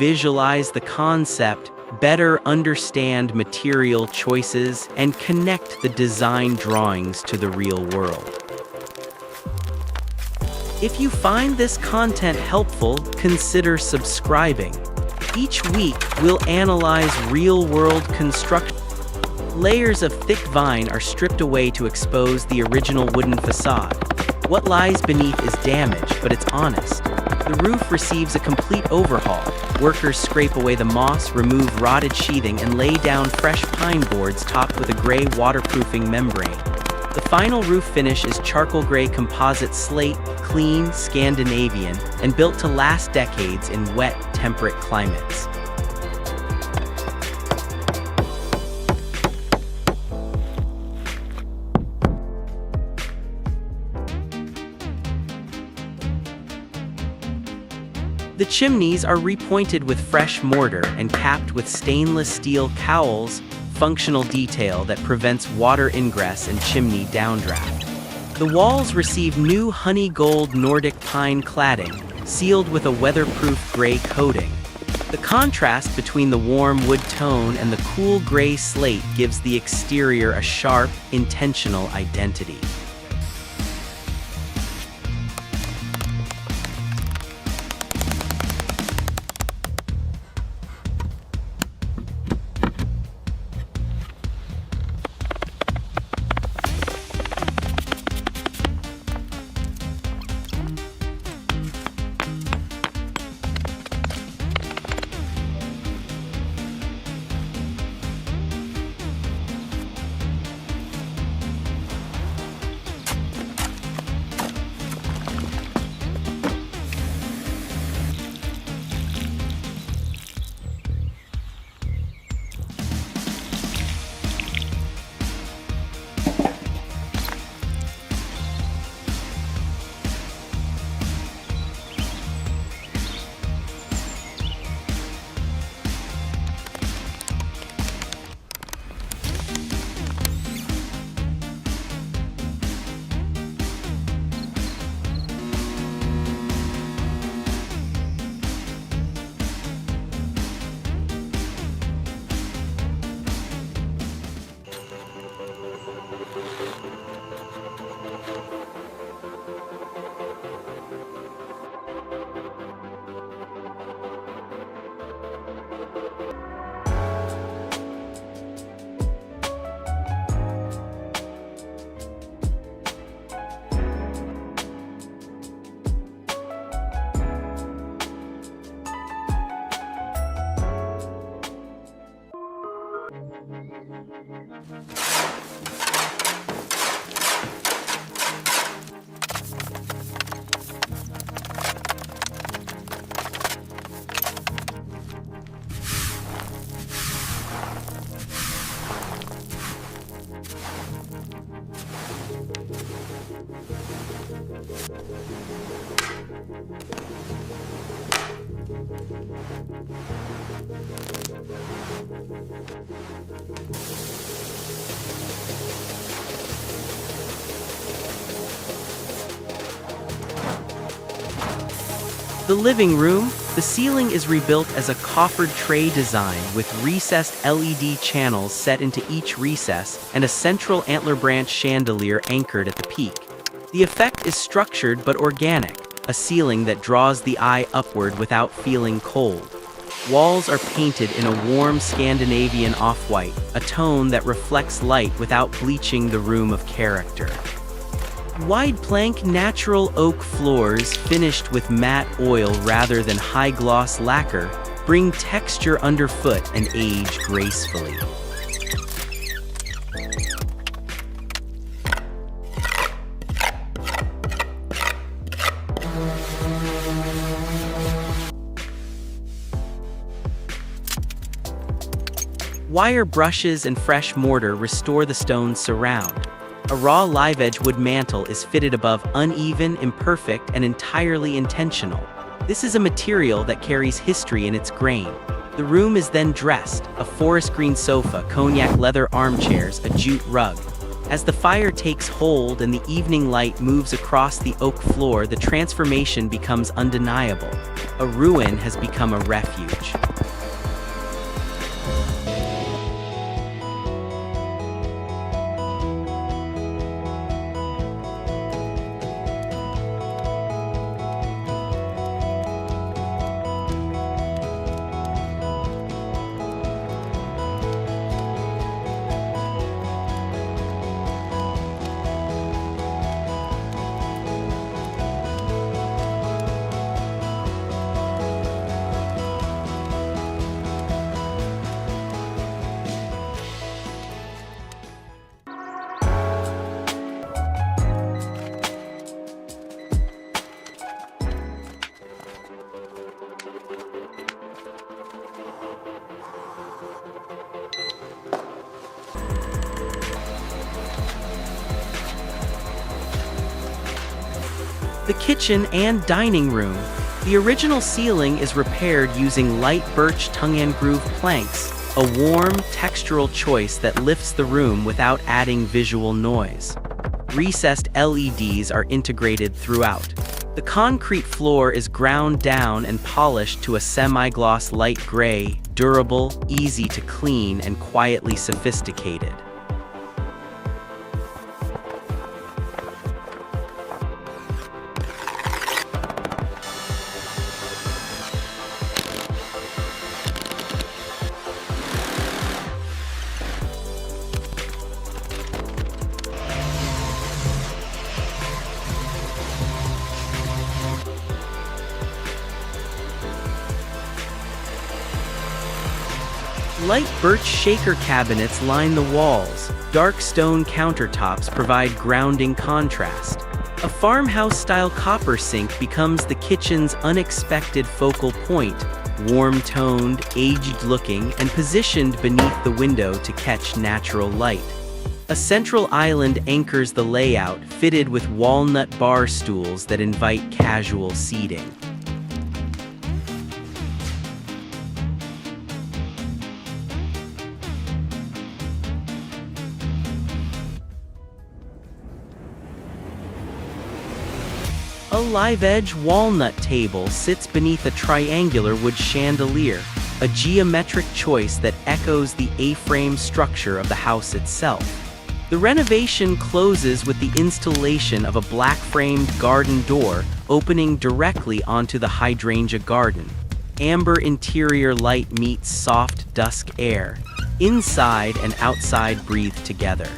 visualize the concept, better understand material choices, and connect the design drawings to the real world. If you find this content helpful, consider subscribing. Each week, we'll analyze real-world construction. Layers of thick vine are stripped away to expose the original wooden facade. What lies beneath is damage, but it's honest. The roof receives a complete overhaul. Workers scrape away the moss, remove rotted sheathing, and lay down fresh pine boards topped with a gray waterproofing membrane. The final roof finish is charcoal gray composite slate, clean, Scandinavian, and built to last decades in wet, temperate climates. The chimneys are repointed with fresh mortar and capped with stainless steel cowls, functional detail that prevents water ingress and chimney downdraft. The walls receive new honey gold Nordic pine cladding, sealed with a weatherproof gray coating. The contrast between the warm wood tone and the cool gray slate gives the exterior a sharp, intentional identity. The living room, the ceiling is rebuilt as a coffered tray design with recessed LED channels set into each recess and a central antler branch chandelier anchored at the peak. The effect is structured but organic, a ceiling that draws the eye upward without feeling cold. Walls are painted in a warm Scandinavian off-white, a tone that reflects light without bleaching the room of character. Wide plank natural oak floors finished with matte oil rather than high-gloss lacquer bring texture underfoot and age gracefully. Wire brushes and fresh mortar restore the stone's surround. A raw live-edge wood mantle is fitted above, uneven, imperfect, and entirely intentional. This is a material that carries history in its grain. The room is then dressed, a forest green sofa, cognac leather armchairs, a jute rug. As the fire takes hold and the evening light moves across the oak floor, the transformation becomes undeniable. A ruin has become a refuge. The kitchen and dining room. The original ceiling is repaired using light birch tongue-and-groove planks, a warm, textural choice that lifts the room without adding visual noise. Recessed LEDs are integrated throughout. The concrete floor is ground down and polished to a semi-gloss light gray, durable, easy to clean, and quietly sophisticated. Light birch shaker cabinets line the walls. Dark stone countertops provide grounding contrast. A farmhouse-style copper sink becomes the kitchen's unexpected focal point, warm-toned, aged-looking, and positioned beneath the window to catch natural light. A central island anchors the layout, fitted with walnut bar stools that invite casual seating. A live-edge walnut table sits beneath a triangular wood chandelier, a geometric choice that echoes the A-frame structure of the house itself. The renovation closes with the installation of a black-framed garden door opening directly onto the hydrangea garden. Amber interior light meets soft dusk air. Inside and outside breathe together.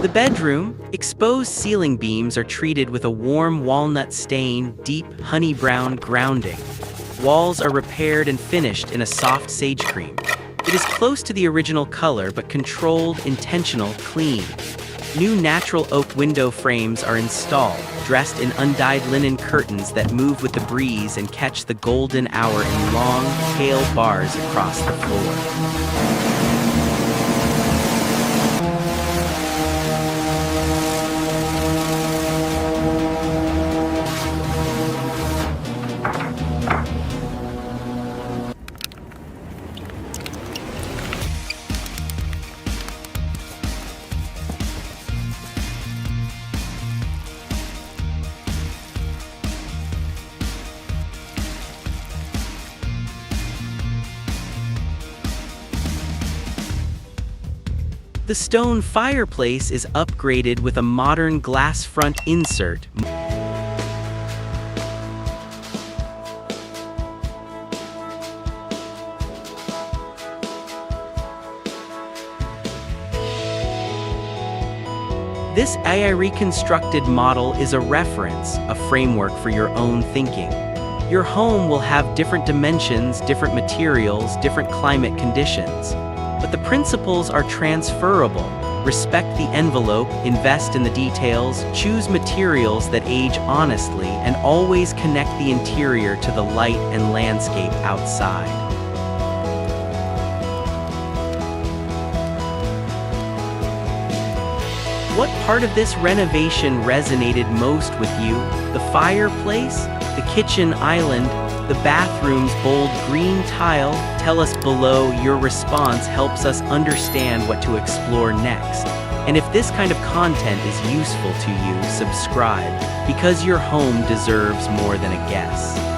The bedroom, exposed ceiling beams are treated with a warm walnut stain, deep honey brown grounding. Walls are repaired and finished in a soft sage cream. It is close to the original color but controlled, intentional, clean. New natural oak window frames are installed, dressed in undyed linen curtains that move with the breeze and catch the golden hour in long, pale bars across the floor. The stone fireplace is upgraded with a modern glass front insert. This AI reconstructed model is a reference, a framework for your own thinking. Your home will have different dimensions, different materials, different climate conditions. But the principles are transferable. Respect the envelope, invest in the details, choose materials that age honestly, and always connect the interior to the light and landscape outside. What part of this renovation resonated most with you? The fireplace? The kitchen island? The bathroom's bold green tile? Tell us below. Your response helps us understand what to explore next. And if this kind of content is useful to you, subscribe, because your home deserves more than a guess.